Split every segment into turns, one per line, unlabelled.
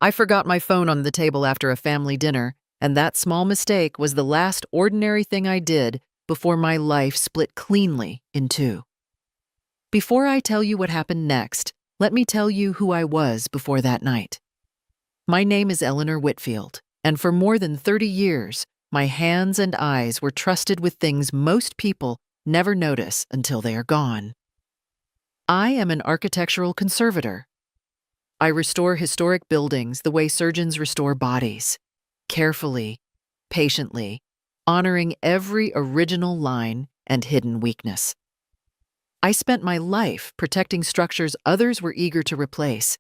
I forgot my phone on the table after a family dinner, and that small mistake was the last ordinary thing I did before my life split cleanly in two. Before I tell you what happened next, let me tell you who I was before that night. My name is Eleanor Whitfield, and for more than 30 years, my hands and eyes were trusted with things most people never notice until they are gone. I am an architectural conservator. I restore historic buildings the way surgeons restore bodies, carefully, patiently, honoring every original line and hidden weakness. I spent my life protecting structures others were eager to replace,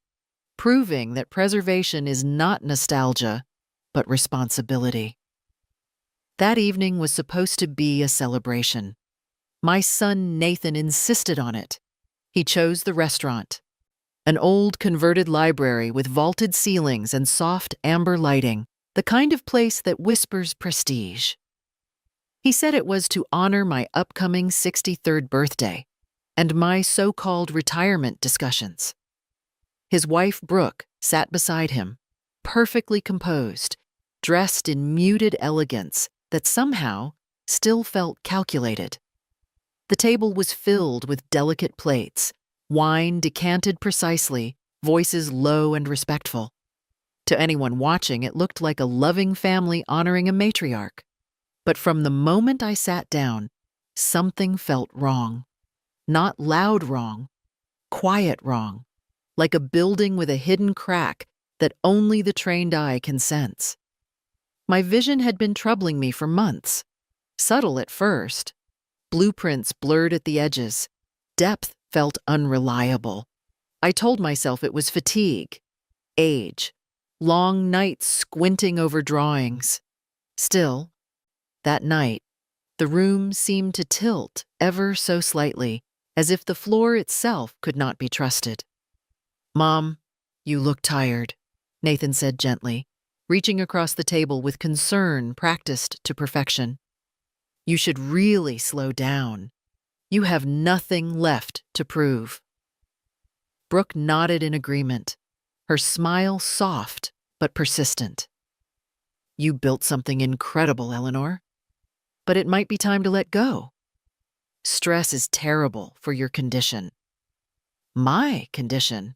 proving that preservation is not nostalgia, but responsibility. That evening was supposed to be a celebration. My son Nathan insisted on it. He chose the restaurant, an old converted library with vaulted ceilings and soft amber lighting, the kind of place that whispers prestige. He said it was to honor my upcoming 63rd birthday and my so-called retirement discussions. His wife, Brooke, sat beside him, perfectly composed, dressed in muted elegance that somehow still felt calculated. The table was filled with delicate plates, wine decanted precisely, voices low and respectful. To anyone watching, it looked like a loving family honoring a matriarch. But from the moment I sat down, something felt wrong. Not loud wrong, quiet wrong, like a building with a hidden crack that only the trained eye can sense. My vision had been troubling me for months. Subtle at first. Blueprints blurred at the edges. Depth felt unreliable. I told myself it was fatigue, age, long nights squinting over drawings. Still, that night, the room seemed to tilt ever so slightly, as if the floor itself could not be trusted. "Mom, you look tired," Nathan said gently, reaching across the table with concern practiced to perfection. "You should really slow down. You have nothing left to prove." Brooke nodded in agreement, her smile soft but persistent. "You built something incredible, Eleanor. But it might be time to let go. Stress is terrible for your condition." My condition?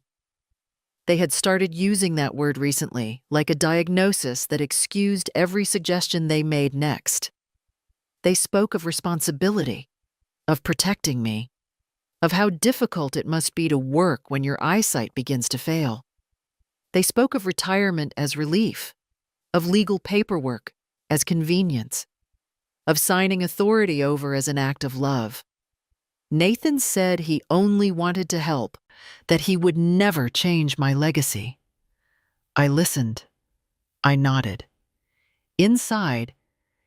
They had started using that word recently, like a diagnosis that excused every suggestion they made next. They spoke of responsibility, of protecting me, of how difficult it must be to work when your eyesight begins to fail. They spoke of retirement as relief, of legal paperwork as convenience, of signing authority over as an act of love. Nathan said he only wanted to help, that he would never change my legacy. I listened. I nodded. Inside,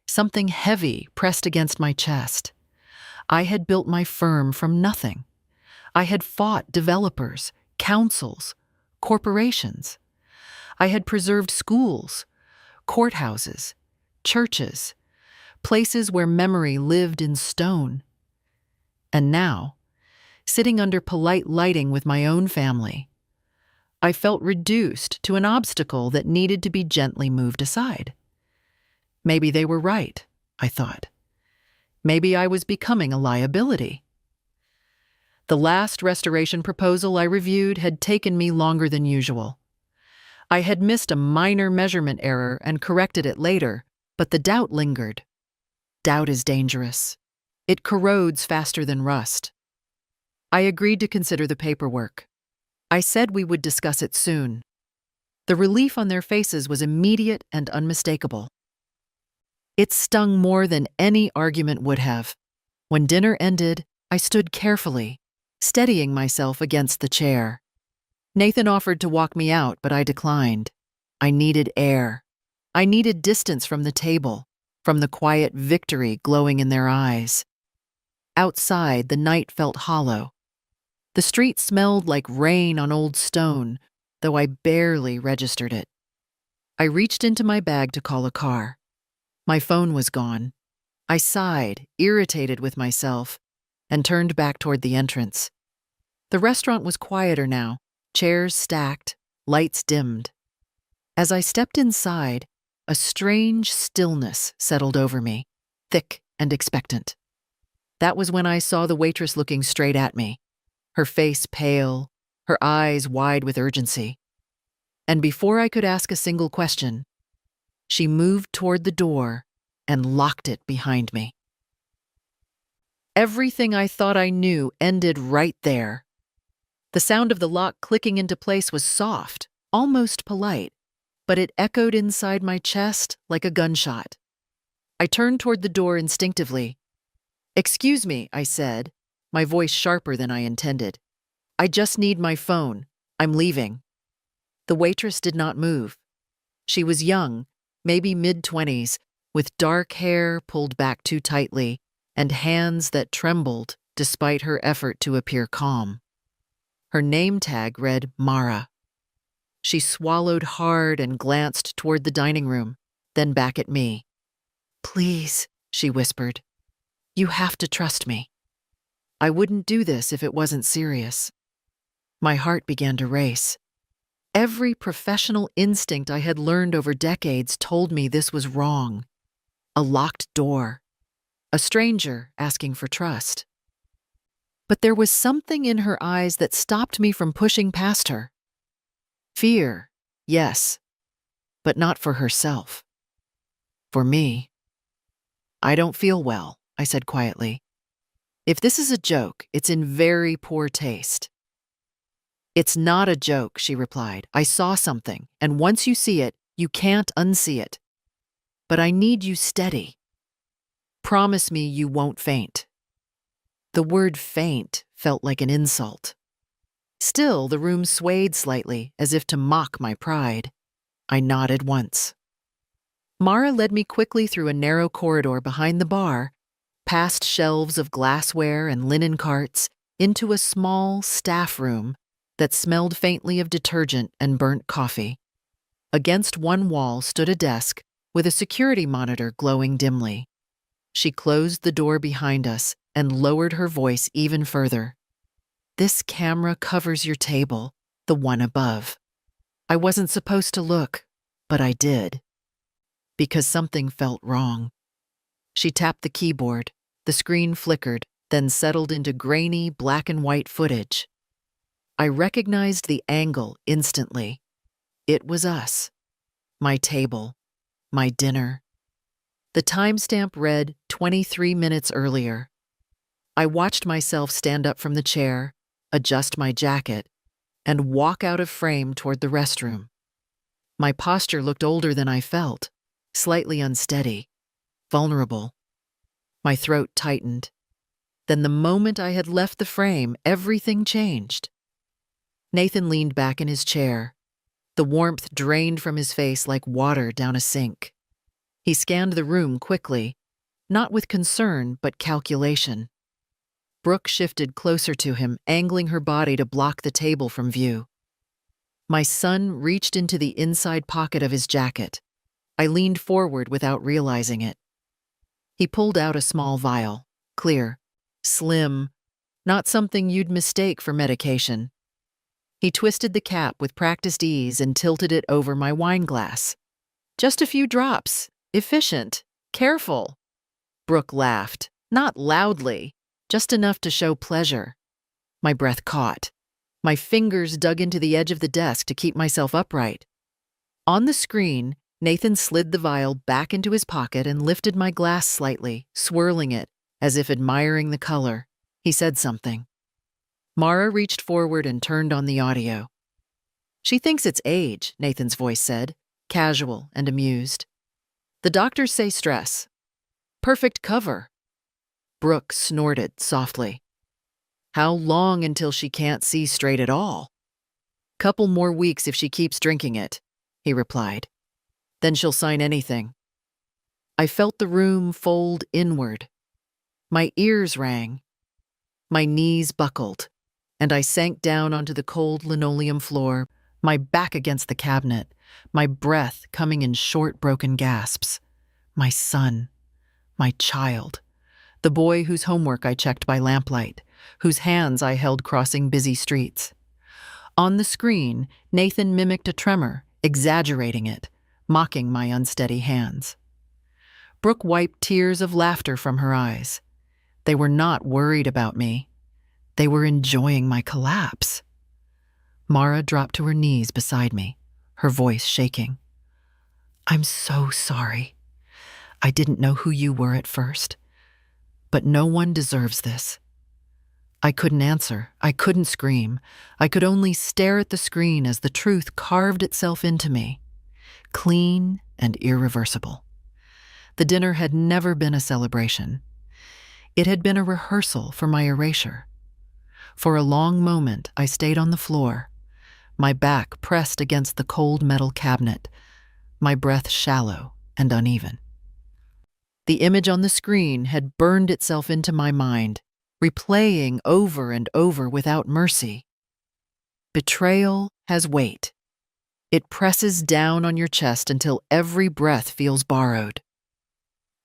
something heavy pressed against my chest. I had built my firm from nothing. I had fought developers, councils, corporations. I had preserved schools, courthouses, churches, places where memory lived in stone. And now, sitting under polite lighting with my own family, I felt reduced to an obstacle that needed to be gently moved aside. Maybe they were right, I thought. Maybe I was becoming a liability. The last restoration proposal I reviewed had taken me longer than usual. I had missed a minor measurement error and corrected it later, but the doubt lingered. Doubt is dangerous. It corrodes faster than rust. I agreed to consider the paperwork. I said we would discuss it soon. The relief on their faces was immediate and unmistakable. It stung more than any argument would have. When dinner ended, I stood carefully, steadying myself against the chair. Nathan offered to walk me out, but I declined. I needed air. I needed distance from the table, from the quiet victory glowing in their eyes. Outside, the night felt hollow. The street smelled like rain on old stone, though I barely registered it. I reached into my bag to call a car. My phone was gone. I sighed, irritated with myself, and turned back toward the entrance. The restaurant was quieter now, chairs stacked, lights dimmed. As I stepped inside, a strange stillness settled over me, thick and expectant. That was when I saw the waitress looking straight at me, her face pale, her eyes wide with urgency. And before I could ask a single question, she moved toward the door and locked it behind me. Everything I thought I knew ended right there. The sound of the lock clicking into place was soft, almost polite, but it echoed inside my chest like a gunshot. I turned toward the door instinctively. "Excuse me," I said, my voice sharper than I intended. "I just need my phone. I'm leaving." The waitress did not move. She was young, maybe mid-20s, with dark hair pulled back too tightly and hands that trembled despite her effort to appear calm. Her name tag read Mara. She swallowed hard and glanced toward the dining room, then back at me. "Please," she whispered. "You have to trust me. I wouldn't do this if it wasn't serious." My heart began to race. Every professional instinct I had learned over decades told me this was wrong. A locked door. A stranger asking for trust. But there was something in her eyes that stopped me from pushing past her. Fear, yes, but not for herself. For me. "I don't feel well," I said quietly. "If this is a joke, it's in very poor taste." "It's not a joke," she replied. "I saw something, and once you see it, you can't unsee it. But I need you steady. Promise me you won't faint." The word faint felt like an insult. Still, the room swayed slightly, as if to mock my pride. I nodded once. Mara led me quickly through a narrow corridor behind the bar, past shelves of glassware and linen carts, into a small staff room that smelled faintly of detergent and burnt coffee. Against one wall stood a desk with a security monitor glowing dimly. She closed the door behind us and lowered her voice even further. "This camera covers your table, the one above." I wasn't supposed to look, but I did. Because something felt wrong. She tapped the keyboard, the screen flickered, then settled into grainy black and white footage. I recognized the angle instantly. It was us. My table. My dinner. The timestamp read 23 minutes earlier. I watched myself stand up from the chair, adjust my jacket, and walk out of frame toward the restroom. My posture looked older than I felt, slightly unsteady, vulnerable. My throat tightened. Then the moment I had left the frame, everything changed. Nathan leaned back in his chair. The warmth drained from his face like water down a sink. He scanned the room quickly, not with concern but calculation. Brooke shifted closer to him, angling her body to block the table from view. My son reached into the inside pocket of his jacket. I leaned forward without realizing it. He pulled out a small vial, clear, slim, not something you'd mistake for medication. He twisted the cap with practiced ease and tilted it over my wine glass. "Just a few drops. Efficient. Careful." Brooke laughed, not loudly, just enough to show pleasure. My breath caught. My fingers dug into the edge of the desk to keep myself upright. On the screen, Nathan slid the vial back into his pocket and lifted my glass slightly, swirling it, as if admiring the color. He said something. Mara reached forward and turned on the audio. "She thinks it's age," Nathan's voice said, casual and amused. "The doctors say stress. Perfect cover." Brooke snorted softly. "How long until she can't see straight at all?" "Couple more weeks if she keeps drinking it," he replied. "Then she'll sign anything." I felt the room fold inward. My ears rang. My knees buckled, and I sank down onto the cold linoleum floor, my back against the cabinet, my breath coming in short, broken gasps. My son. My child. The boy whose homework I checked by lamplight, whose hands I held crossing busy streets. On the screen, Nathan mimicked a tremor, exaggerating it, mocking my unsteady hands. Brooke wiped tears of laughter from her eyes. They were not worried about me. They were enjoying my collapse. Mara dropped to her knees beside me, her voice shaking. "I'm so sorry. I didn't know who you were at first. But no one deserves this." I couldn't answer. I couldn't scream. I could only stare at the screen as the truth carved itself into me, clean and irreversible. The dinner had never been a celebration. It had been a rehearsal for my erasure. For a long moment, I stayed on the floor, my back pressed against the cold metal cabinet, my breath shallow and uneven. The image on the screen had burned itself into my mind, replaying over and over without mercy. Betrayal has weight. It presses down on your chest until every breath feels borrowed.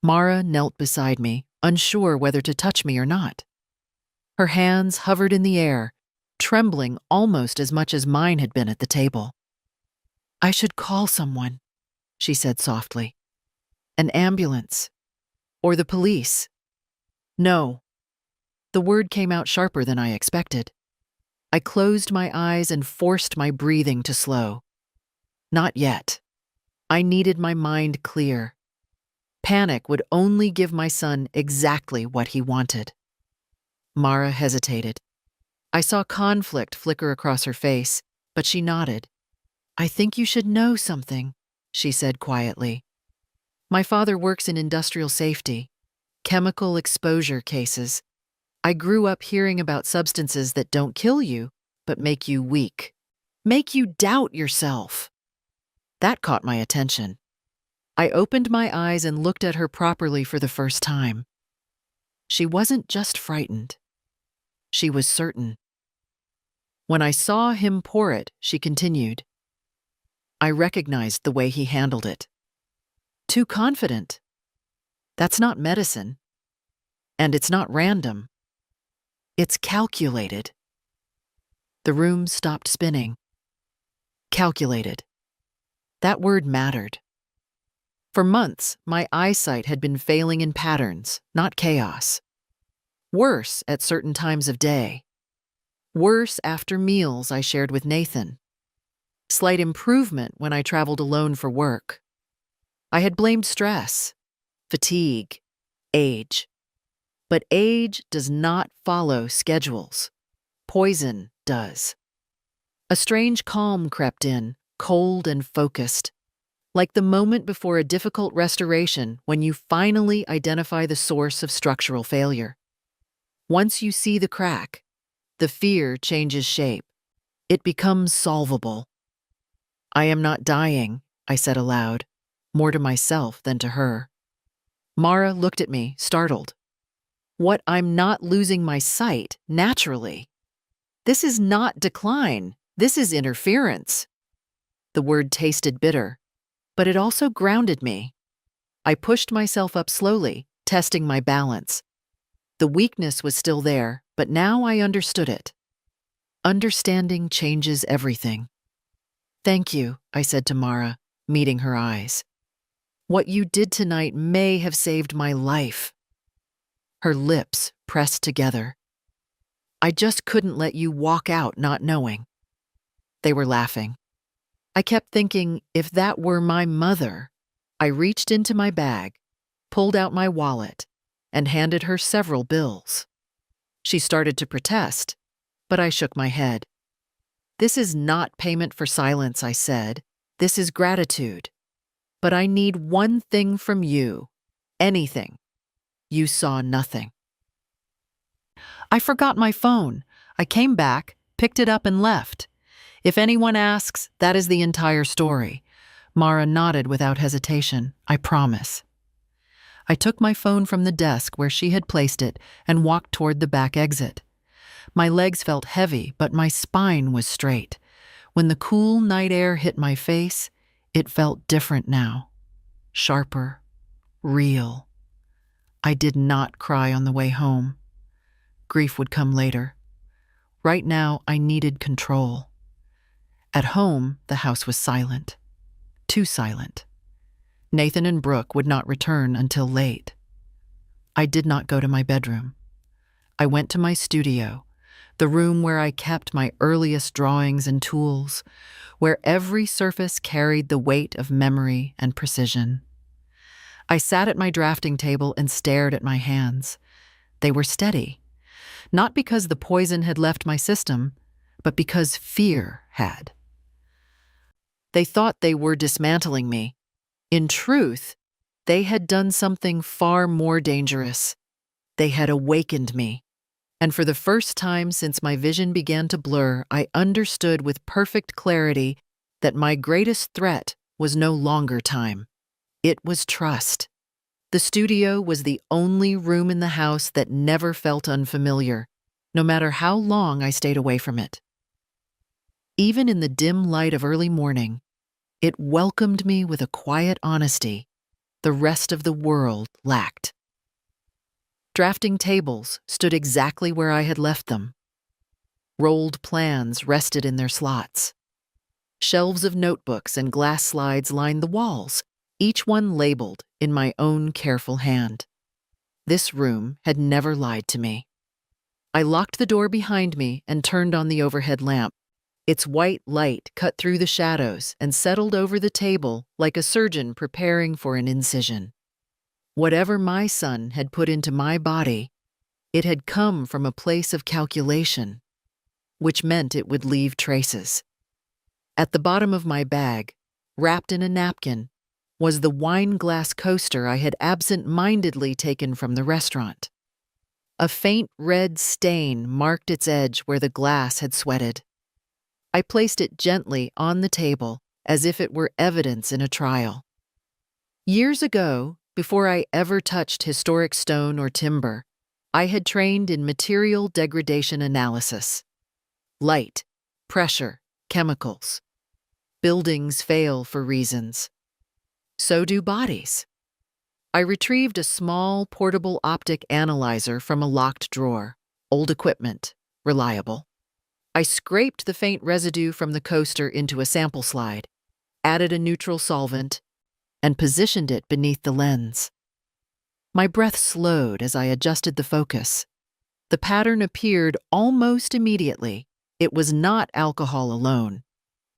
Mara knelt beside me, unsure whether to touch me or not. Her hands hovered in the air, trembling almost as much as mine had been at the table. "I should call someone," she said softly. "An ambulance. Or the police." "No." The word came out sharper than I expected. I closed my eyes and forced my breathing to slow. Not yet. I needed my mind clear. Panic would only give my son exactly what he wanted. Mara hesitated. I saw conflict flicker across her face, but she nodded. "I think you should know something," she said quietly. "My father works in industrial safety, chemical exposure cases. I grew up hearing about substances that don't kill you, but make you weak, make you doubt yourself." That caught my attention. I opened my eyes and looked at her properly for the first time. She wasn't just frightened. She was certain. When I saw him pour it, she continued. I recognized the way he handled it. Too confident. That's not medicine. And it's not random. It's calculated. The room stopped spinning. Calculated. That word mattered. For months, my eyesight had been failing in patterns, not chaos. Worse at certain times of day. Worse after meals I shared with Nathan. Slight improvement when I traveled alone for work. I had blamed stress, fatigue, age. But age does not follow schedules. Poison does. A strange calm crept in, cold and focused. Like the moment before a difficult restoration when you finally identify the source of structural failure. Once you see the crack, the fear changes shape. It becomes solvable. "I am not dying," I said aloud, more to myself than to her. Mara looked at me, startled. "What, I'm not losing my sight, naturally? This is not decline. This is interference." The word tasted bitter, but it also grounded me. I pushed myself up slowly, testing my balance. The weakness was still there, but now I understood it. Understanding changes everything. "Thank you," I said to Mara, meeting her eyes. "What you did tonight may have saved my life." Her lips pressed together. "I just couldn't let you walk out not knowing." They were laughing. I kept thinking, if that were my mother. I reached into my bag, pulled out my wallet, and handed her several bills. She started to protest, but I shook my head. "This is not payment for silence," I said. "This is gratitude. But I need one thing from you. Anything." You saw nothing. I forgot my phone. I came back, picked it up, and left. If anyone asks, that is the entire story. Mara nodded without hesitation. "I promise." I took my phone from the desk where she had placed it and walked toward the back exit. My legs felt heavy, but my spine was straight. When the cool night air hit my face, it felt different now. Sharper. Real. I did not cry on the way home. Grief would come later. Right now, I needed control. At home, the house was silent. too silent. Nathan and Brooke would not return until late. I did not go to my bedroom. I went to my studio, the room where I kept my earliest drawings and tools, where every surface carried the weight of memory and precision. I sat at my drafting table and stared at my hands. They were steady, not because the poison had left my system, but because fear had. They thought they were dismantling me. In truth, they had done something far more dangerous. They had awakened me. And for the first time since my vision began to blur, I understood with perfect clarity that my greatest threat was no longer time. It was trust. The studio was the only room in the house that never felt unfamiliar, no matter how long I stayed away from it. Even in the dim light of early morning, it welcomed me with a quiet honesty the rest of the world lacked. Drafting tables stood exactly where I had left them. Rolled plans rested in their slots. Shelves of notebooks and glass slides lined the walls, each one labeled in my own careful hand. This room had never lied to me. I locked the door behind me and turned on the overhead lamp. Its white light cut through the shadows and settled over the table like a surgeon preparing for an incision. Whatever my son had put into my body, it had come from a place of calculation, which meant it would leave traces. At the bottom of my bag, wrapped in a napkin, was the wine glass coaster I had absent-mindedly taken from the restaurant. A faint red stain marked its edge where the glass had sweated. I placed it gently on the table as if it were evidence in a trial. Years ago, before I ever touched historic stone or timber, I had trained in material degradation analysis. Light, pressure, chemicals. Buildings fail for reasons. So do bodies. I retrieved a small, portable optic analyzer from a locked drawer. Old equipment, reliable. I scraped the faint residue from the coaster into a sample slide, added a neutral solvent, and positioned it beneath the lens. My breath slowed as I adjusted the focus. The pattern appeared almost immediately. It was not alcohol alone.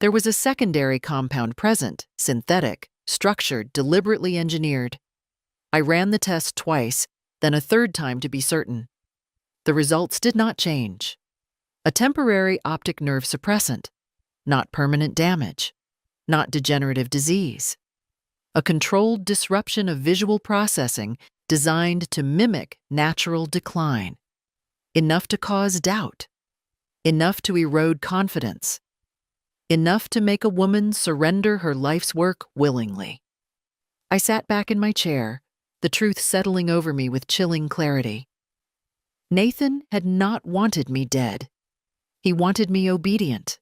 There was a secondary compound present, synthetic, structured, deliberately engineered. I ran the test twice, then a third time to be certain. The results did not change. A temporary optic nerve suppressant, not permanent damage, not degenerative disease. A controlled disruption of visual processing designed to mimic natural decline. Enough to cause doubt. Enough to erode confidence. Enough to make a woman surrender her life's work willingly. I sat back in my chair, the truth settling over me with chilling clarity. Nathan had not wanted me dead. He wanted me obedient.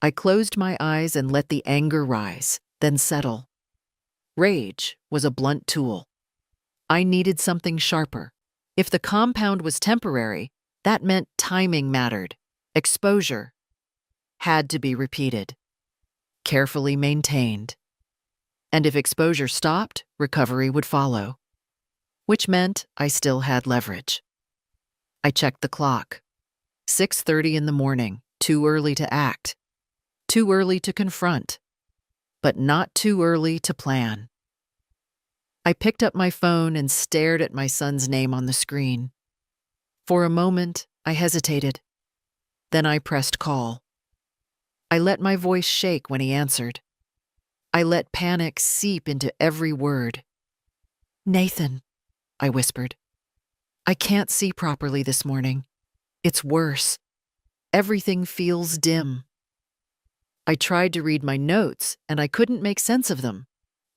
I closed my eyes and let the anger rise, then settle. Rage was a blunt tool. I needed something sharper. If the compound was temporary, that meant timing mattered. Exposure had to be repeated, carefully maintained. And if exposure stopped, recovery would follow, which meant I still had leverage. I checked the clock. 6:30 in the morning, too early to act, too early to confront, but not too early to plan. I picked up my phone and stared at my son's name on the screen. For a moment, I hesitated. Then I pressed call. I let my voice shake when he answered. I let panic seep into every word. "Nathan," I whispered. "I can't see properly this morning. It's worse. Everything feels dim." I tried to read my notes, and I couldn't make sense of them.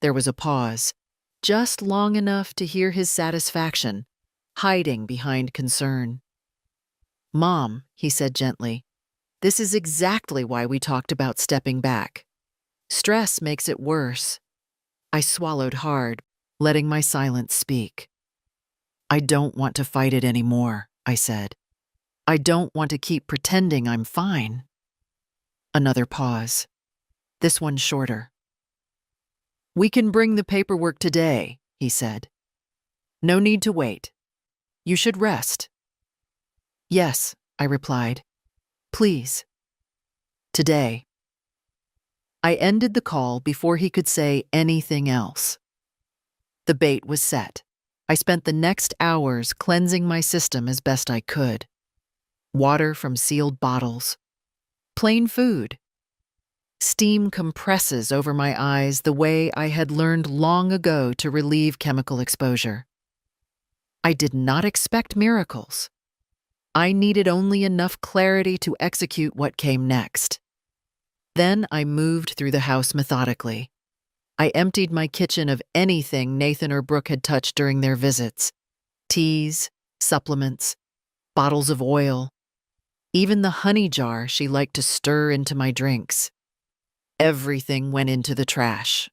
There was a pause, just long enough to hear his satisfaction, hiding behind concern. "Mom," he said gently, "this is exactly why we talked about stepping back. Stress makes it worse." I swallowed hard, letting my silence speak. "I don't want to fight it anymore," I said. "I don't want to keep pretending I'm fine." Another pause. This one shorter. "We can bring the paperwork today," he said. "No need to wait. You should rest." "Yes," I replied. "Please. Today." I ended the call before he could say anything else. The bait was set. I spent the next hours cleansing my system as best I could. Water from sealed bottles. Plain food. Steam compresses over my eyes the way I had learned long ago to relieve chemical exposure. I did not expect miracles. I needed only enough clarity to execute what came next. Then I moved through the house methodically. I emptied my kitchen of anything Nathan or Brooke had touched during their visits. Teas, supplements, bottles of oil, even the honey jar she liked to stir into my drinks. Everything went into the trash.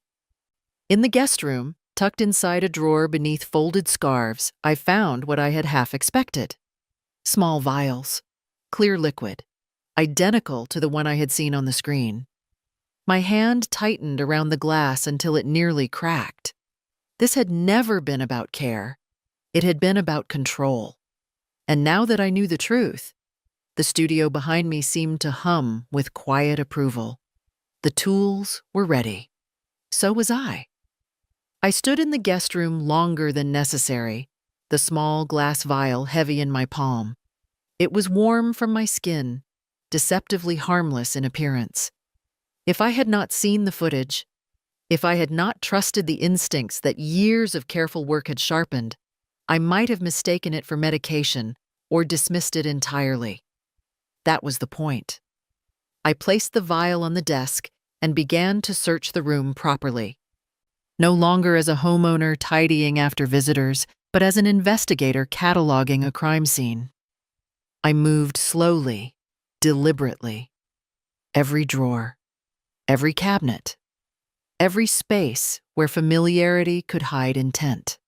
In the guest room, tucked inside a drawer beneath folded scarves, I found what I had half expected. Small vials, clear liquid, identical to the one I had seen on the screen. My hand tightened around the glass until it nearly cracked. This had never been about care. It had been about control. And now that I knew the truth, the studio behind me seemed to hum with quiet approval. The tools were ready. So was I. I stood in the guest room longer than necessary, the small glass vial heavy in my palm. It was warm from my skin, deceptively harmless in appearance. If I had not seen the footage, if I had not trusted the instincts that years of careful work had sharpened, I might have mistaken it for medication or dismissed it entirely. That was the point. I placed the vial on the desk and began to search the room properly. No longer as a homeowner tidying after visitors, but as an investigator cataloging a crime scene. I moved slowly, deliberately. Every drawer, every cabinet, every space where familiarity could hide intent.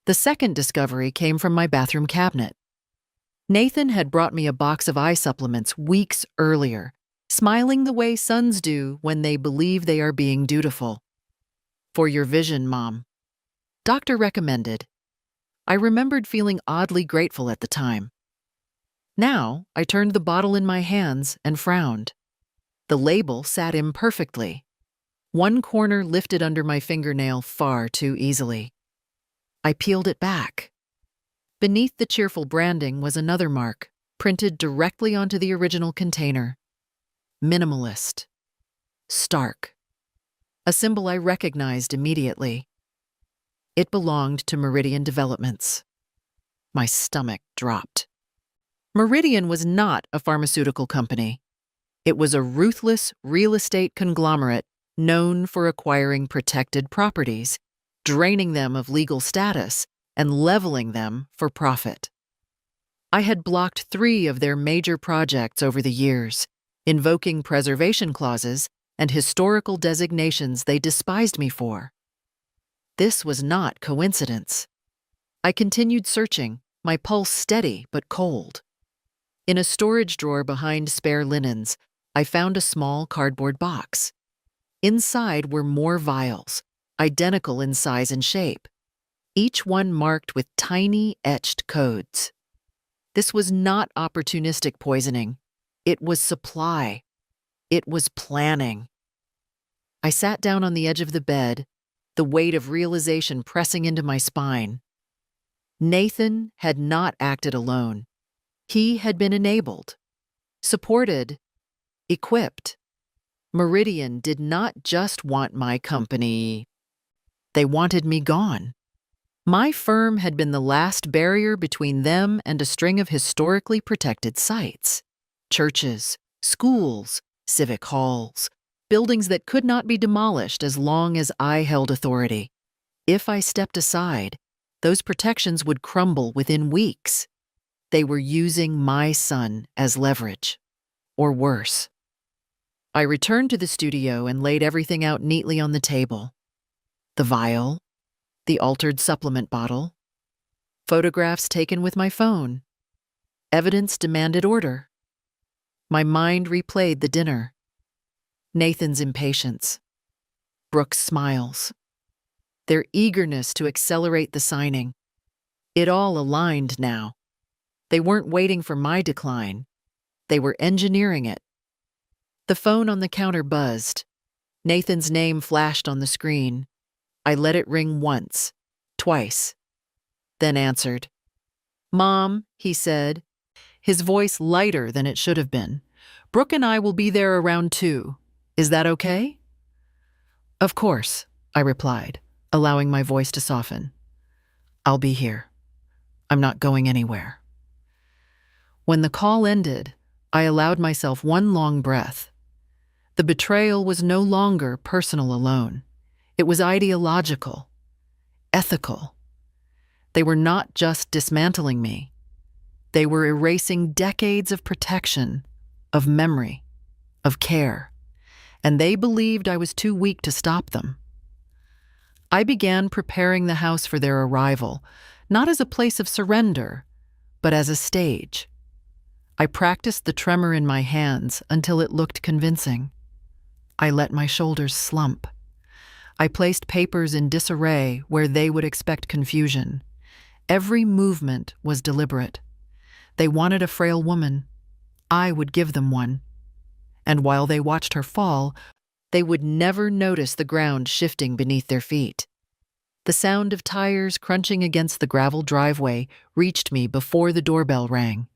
The second discovery came from my bathroom cabinet. Nathan had brought me a box of eye supplements weeks earlier, smiling the way sons do when they believe they are being dutiful. "For your vision, Mom," Doctor recommended. I remembered feeling oddly grateful at the time. Now, I turned the bottle in my hands and frowned. The label sat imperfectly. One corner lifted under my fingernail far too easily. I peeled it back. Beneath the cheerful branding was another mark, printed directly onto the original container. Minimalist. Stark. A symbol I recognized immediately. It belonged to Meridian Developments. My stomach dropped. Meridian was not a pharmaceutical company. It was a ruthless real estate conglomerate known for acquiring protected properties, draining them of legal status, and leveling them for profit. I had blocked 3 of their major projects over the years, invoking preservation clauses and historical designations they despised me for. This was not coincidence. I continued searching, my pulse steady but cold. In a storage drawer behind spare linens, I found a small cardboard box. Inside were more vials, identical in size and shape, each one marked with tiny etched codes. This was not opportunistic poisoning. It was supply. It was planning. I sat down on the edge of the bed, the weight of realization pressing into my spine. Nathan had not acted alone. He had been enabled, supported, equipped. Meridian did not just want my company. They wanted me gone. My firm had been the last barrier between them and a string of historically protected sites. Churches, schools, civic halls, buildings that could not be demolished as long as I held authority. If I stepped aside, those protections would crumble within weeks. They were using my son as leverage, or worse. I returned to the studio and laid everything out neatly on the table. The vial, the altered supplement bottle, photographs taken with my phone. Evidence demanded order. My mind replayed the dinner. Nathan's impatience. Brooke's smiles, their eagerness to accelerate the signing. It all aligned now. They weren't waiting for my decline. They were engineering it. The phone on the counter buzzed. Nathan's name flashed on the screen. I let it ring once, twice, then answered. "Mom," he said, his voice lighter than it should have been. "Brooke and I will be there around 2. Is that okay?" "Of course," I replied, allowing my voice to soften. "I'll be here. I'm not going anywhere." When the call ended, I allowed myself one long breath. The betrayal was no longer personal alone. It was ideological, ethical. They were not just dismantling me. They were erasing decades of protection, of memory, of care, and they believed I was too weak to stop them. I began preparing the house for their arrival, not as a place of surrender, but as a stage. I practiced the tremor in my hands until it looked convincing. I let my shoulders slump. I placed papers in disarray where they would expect confusion. Every movement was deliberate. They wanted a frail woman. I would give them one. And while they watched her fall, they would never notice the ground shifting beneath their feet. The sound of tires crunching against the gravel driveway reached me before the doorbell rang.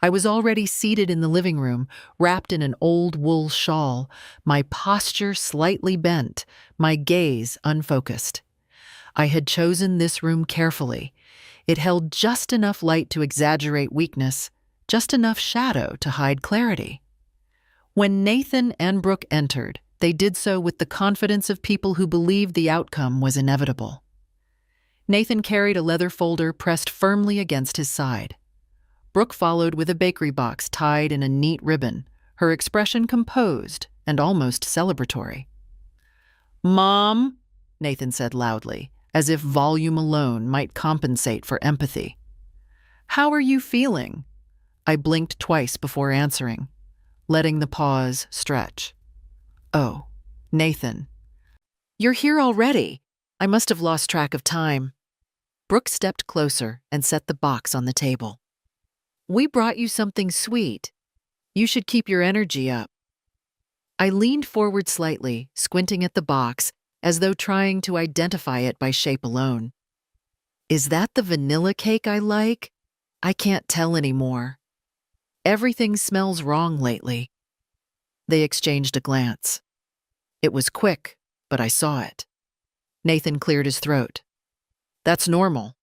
I was already seated in the living room, wrapped in an old wool shawl, my posture slightly bent, my gaze unfocused. I had chosen this room carefully. It held just enough light to exaggerate weakness, just enough shadow to hide clarity. When Nathan and Brooke entered, they did so with the confidence of people who believed the outcome was inevitable. Nathan carried a leather folder pressed firmly against his side. Brooke followed with a bakery box tied in a neat ribbon, her expression composed and almost celebratory. "Mom," Nathan said loudly, as if volume alone might compensate for empathy. "How are you feeling?" I blinked twice before answering, letting the pause stretch. "Oh, Nathan. You're here already. I must have lost track of time." Brooke stepped closer and set the box on the table. "We brought you something sweet. You should keep your energy up." I leaned forward slightly, squinting at the box, as though trying to identify it by shape alone. "Is that the vanilla cake I like? I can't tell anymore. Everything smells wrong lately." They exchanged a glance. It was quick, but I saw it. Nathan cleared his throat. "That's normal.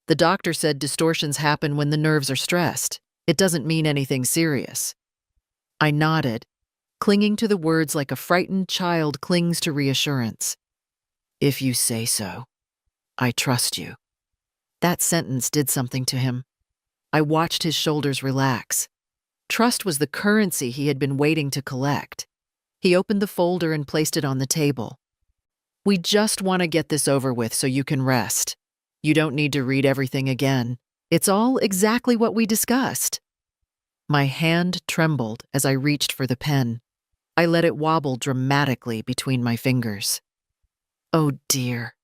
The doctor said distortions happen when the nerves are stressed. It doesn't mean anything serious." I nodded, clinging to the words like a frightened child clings to reassurance. "If you say so. I trust you." That sentence did something to him. I watched his shoulders relax. Trust was the currency he had been waiting to collect. He opened the folder and placed it on the table. "We just want to get this over with so you can rest. You don't need to read everything again. It's all exactly what we discussed." My hand trembled as I reached for the pen. I let it wobble dramatically between my fingers. "Oh dear,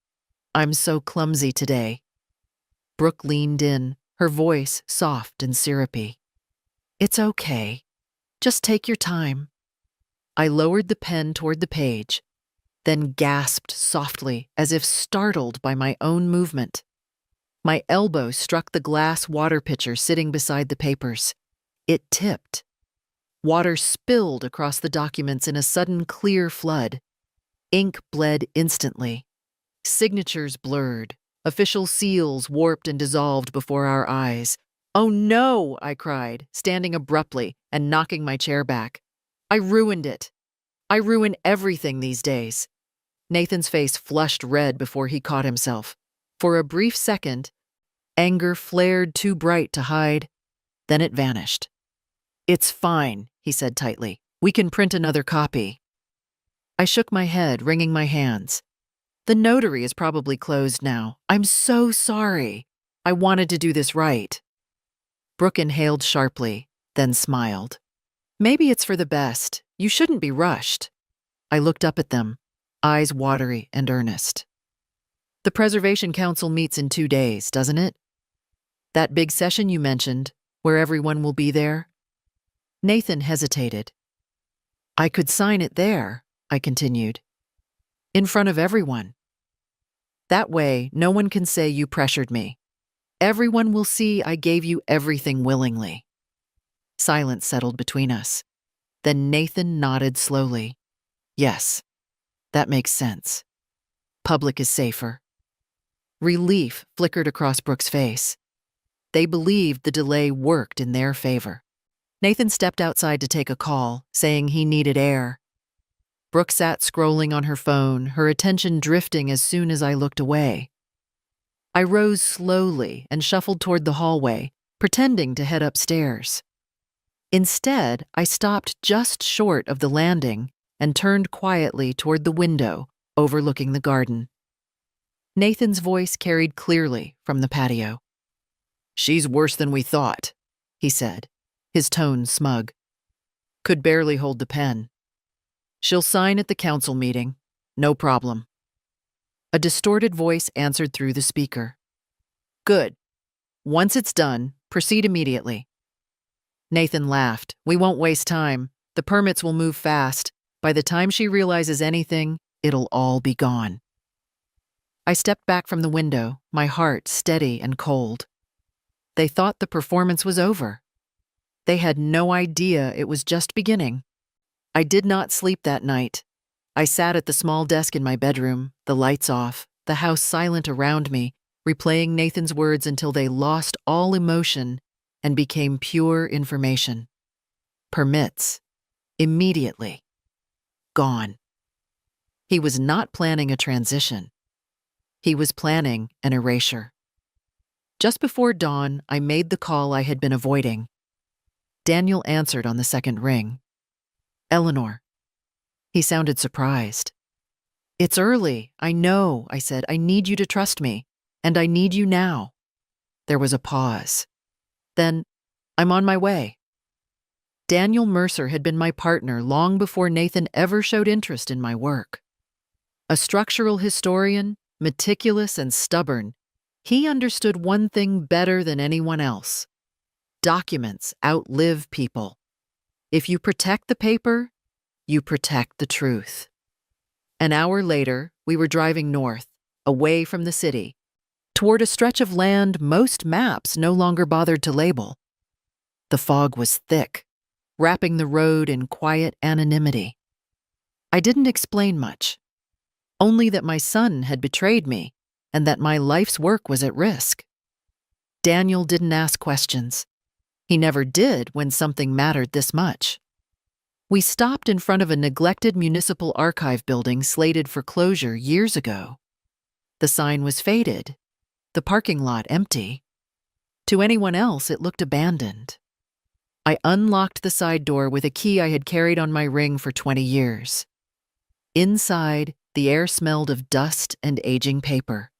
I'm so clumsy today." Brooke leaned in, her voice soft and syrupy. "It's okay. Just take your time." I lowered the pen toward the page, then gasped softly as if startled by my own movement. My elbow struck the glass water pitcher sitting beside the papers. It tipped. Water spilled across the documents in a sudden clear flood. Ink bled instantly. Signatures blurred. Official seals warped and dissolved before our eyes. "Oh no!" I cried, standing abruptly and knocking my chair back. "I ruined it. I ruin everything these days." Nathan's face flushed red before he caught himself. For a brief second, anger flared too bright to hide. Then it vanished. "It's fine," he said tightly. "We can print another copy." I shook my head, wringing my hands. "The notary is probably closed now. I'm so sorry. I wanted to do this right." Brooke inhaled sharply, then smiled. "Maybe it's for the best. You shouldn't be rushed." I looked up at them. eyes watery and earnest. The Preservation Council meets in 2 days, doesn't it? That big session you mentioned, where everyone will be there? Nathan hesitated. I could sign it there, I continued. In front of everyone. That way, no one can say you pressured me. Everyone will see I gave you everything willingly. Silence settled between us. Then Nathan nodded slowly. Yes, that makes sense. Public is safer. Relief flickered across Brooke's face. They believed the delay worked in their favor. Nathan stepped outside to take a call, saying he needed air. Brooke sat scrolling on her phone, her attention drifting as soon as I looked away. I rose slowly and shuffled toward the hallway, pretending to head upstairs. Instead, I stopped just short of the landing and turned quietly toward the window overlooking the garden. Nathan's voice carried clearly from the patio. She's worse than we thought, he said, his tone smug. Could barely hold the pen. She'll sign at the council meeting. No problem. A distorted voice answered through the speaker. Good. Once it's done, proceed immediately. Nathan laughed. We won't waste time. The permits will move fast. By the time she realizes anything, it'll all be gone. I stepped back from the window, my heart steady and cold. They thought the performance was over. They had no idea it was just beginning. I did not sleep that night. I sat at the small desk in my bedroom, the lights off, the house silent around me, replaying Nathan's words until they lost all emotion and became pure information. Permits. Immediately. Gone. He was not planning a transition. He was planning an erasure. Just before dawn, I made the call I had been avoiding. Daniel answered on the second ring. Eleanor. He sounded surprised. It's early, I know, I said. I need you to trust me, and I need you now. There was a pause. Then, I'm on my way. Daniel Mercer had been my partner long before Nathan ever showed interest in my work. A structural historian, meticulous and stubborn, he understood one thing better than anyone else. Documents outlive people. If you protect the paper, you protect the truth. An hour later, we were driving north, away from the city, toward a stretch of land most maps no longer bothered to label. The fog was thick, wrapping the road in quiet anonymity. I didn't explain much, only that my son had betrayed me and that my life's work was at risk. Daniel didn't ask questions. He never did when something mattered this much. We stopped in front of a neglected municipal archive building slated for closure years ago. The sign was faded, the parking lot empty. To anyone else, it looked abandoned. I unlocked the side door with a key I had carried on my ring for 20 years. Inside, the air smelled of dust and aging paper.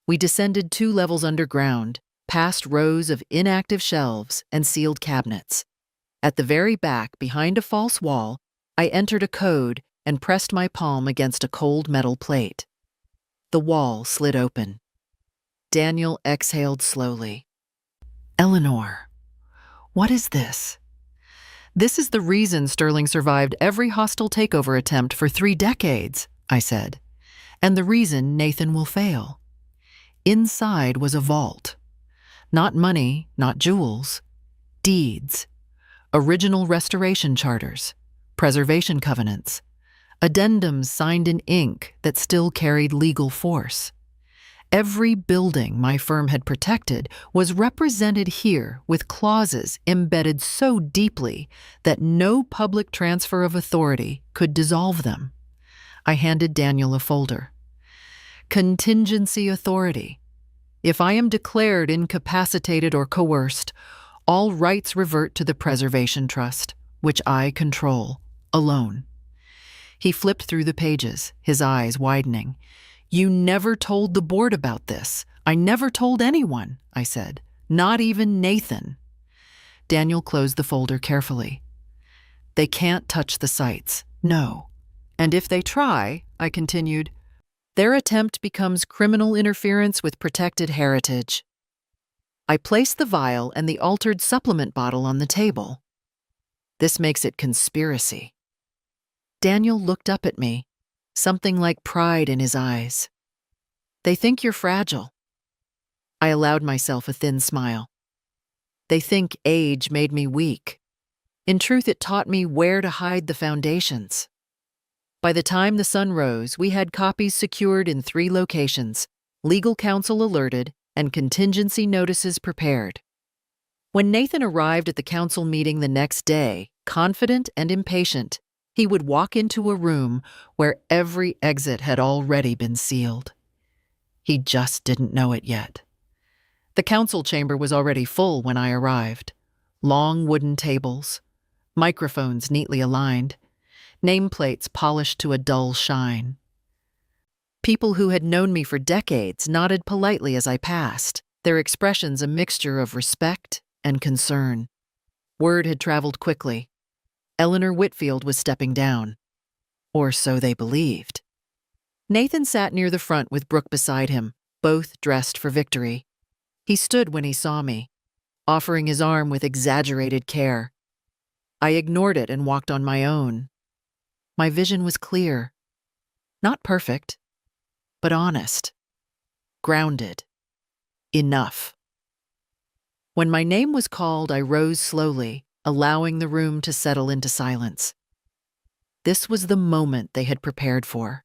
We descended 2 levels underground, past rows of inactive shelves and sealed cabinets. At the very back, behind a false wall, I entered a code and pressed my palm against a cold metal plate. The wall slid open. Daniel exhaled slowly. Eleanor, what is this? This is the reason Sterling survived every hostile takeover attempt for 3 decades, I said, and the reason Nathan will fail. Inside was a vault. Not money, not jewels. Deeds. Original restoration charters. Preservation covenants. Addendums signed in ink that still carried legal force. Every building my firm had protected was represented here with clauses embedded so deeply that no public transfer of authority could dissolve them. I handed Daniel a folder. Contingency authority. If I am declared incapacitated or coerced, all rights revert to the Preservation Trust, which I control, alone. He flipped through the pages, his eyes widening. You never told the board about this. I never told anyone, I said. Not even Nathan. Daniel closed the folder carefully. They can't touch the sites, no. And if they try, I continued. Their attempt becomes criminal interference with protected heritage. I placed the vial and the altered supplement bottle on the table. This makes it conspiracy. Daniel looked up at me, something like pride in his eyes. They think you're fragile. I allowed myself a thin smile. They think age made me weak. In truth, it taught me where to hide the foundations. By the time the sun rose, we had copies secured in 3 locations, legal counsel alerted, and contingency notices prepared. When Nathan arrived at the council meeting the next day, confident and impatient, he would walk into a room where every exit had already been sealed. He just didn't know it yet. The council chamber was already full when I arrived. Long wooden tables, microphones neatly aligned, nameplates polished to a dull shine. People who had known me for decades nodded politely as I passed, their expressions a mixture of respect and concern. Word had traveled quickly. Eleanor Whitfield was stepping down. Or so they believed. Nathan sat near the front with Brooke beside him, both dressed for victory. He stood when he saw me, offering his arm with exaggerated care. I ignored it and walked on my own. My vision was clear. Not perfect, but honest. Grounded. Enough. When my name was called, I rose slowly, allowing the room to settle into silence. This was the moment they had prepared for.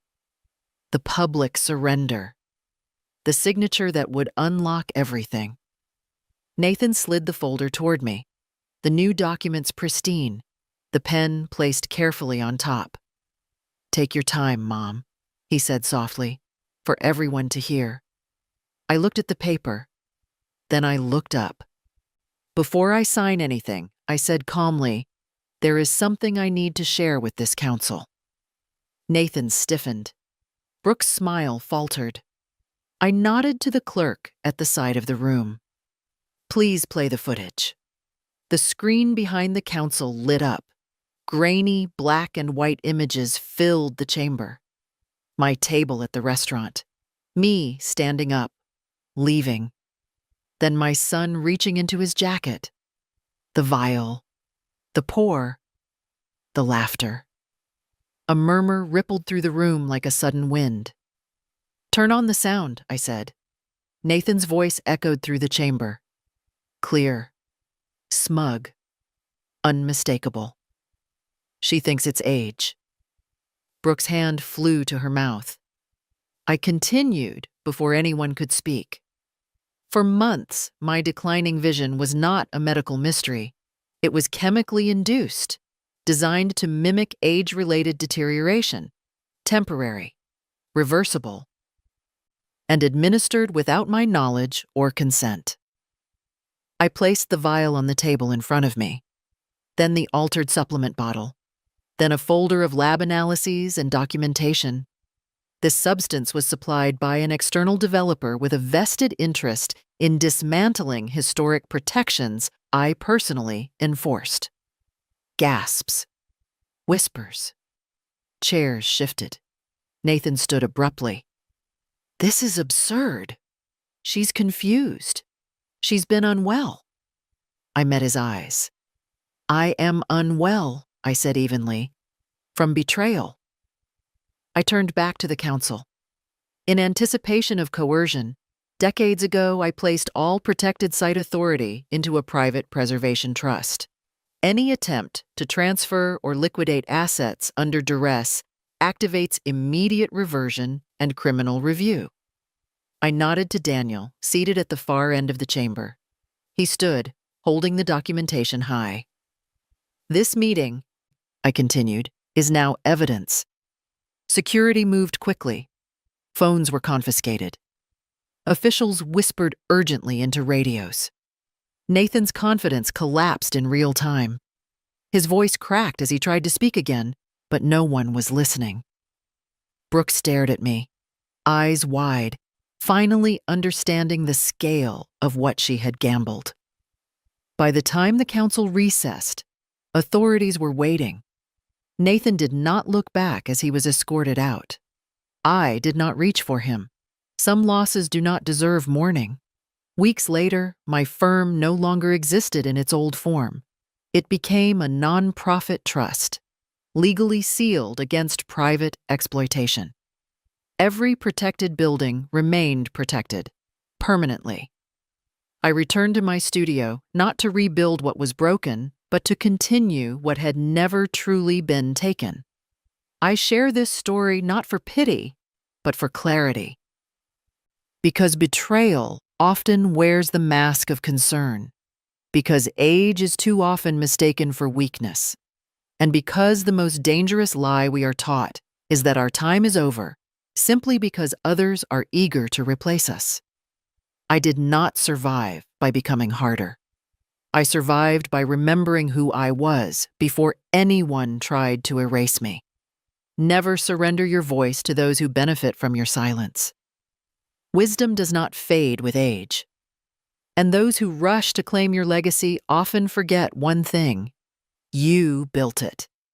The public surrender. The signature that would unlock everything. Nathan slid the folder toward me, the new documents pristine, the pen placed carefully on top. "Take your time, Mom," he said softly, for everyone to hear. I looked at the paper. Then I looked up. "Before I sign anything," I said calmly, "there is something I need to share with this council." Nathan stiffened. Brooke's smile faltered. I nodded to the clerk at the side of the room. "Please play the footage." The screen behind the council lit up. Grainy black and white images filled the chamber. My table at the restaurant. Me standing up, leaving. Then my son reaching into his jacket. The vial. The pour. The laughter. A murmur rippled through the room like a sudden wind. "Turn on the sound," I said. Nathan's voice echoed through the chamber. Clear. Smug. Unmistakable. "She thinks it's age." Brooke's hand flew to her mouth. I continued before anyone could speak. For months, my declining vision was not a medical mystery. It was chemically induced, designed to mimic age-related deterioration, temporary, reversible, and administered without my knowledge or consent. I placed the vial on the table in front of me, then the altered supplement bottle, then a folder of lab analyses and documentation. This substance was supplied by an external developer with a vested interest in dismantling historic protections I personally enforced. Gasps. Whispers. Chairs shifted. Nathan stood abruptly. "This is absurd. She's confused. She's been unwell." I met his eyes. "I am unwell," I said evenly, "from betrayal." I turned back to the council. In anticipation of coercion, decades ago I placed all protected site authority into a private preservation trust. Any attempt to transfer or liquidate assets under duress activates immediate reversion and criminal review. I nodded to Daniel, seated at the far end of the chamber. He stood, holding the documentation high. "This meeting," I continued, "is now evidence." Security moved quickly. Phones were confiscated. Officials whispered urgently into radios. Nathan's confidence collapsed in real time. His voice cracked as he tried to speak again, but no one was listening. Brooke stared at me, eyes wide, finally understanding the scale of what she had gambled. By the time the council recessed, authorities were waiting. Nathan did not look back as he was escorted out. I did not reach for him. Some losses do not deserve mourning. Weeks later, my firm no longer existed in its old form. It became a non-profit trust, legally sealed against private exploitation. Every protected building remained protected, permanently. I returned to my studio not to rebuild what was broken, but to continue what had never truly been taken. I share this story not for pity, but for clarity. Because betrayal often wears the mask of concern, because age is too often mistaken for weakness, and because the most dangerous lie we are taught is that our time is over simply because others are eager to replace us. I did not survive by becoming harder. I survived by remembering who I was before anyone tried to erase me. Never surrender your voice to those who benefit from your silence. Wisdom does not fade with age. And those who rush to claim your legacy often forget one thing: you built it.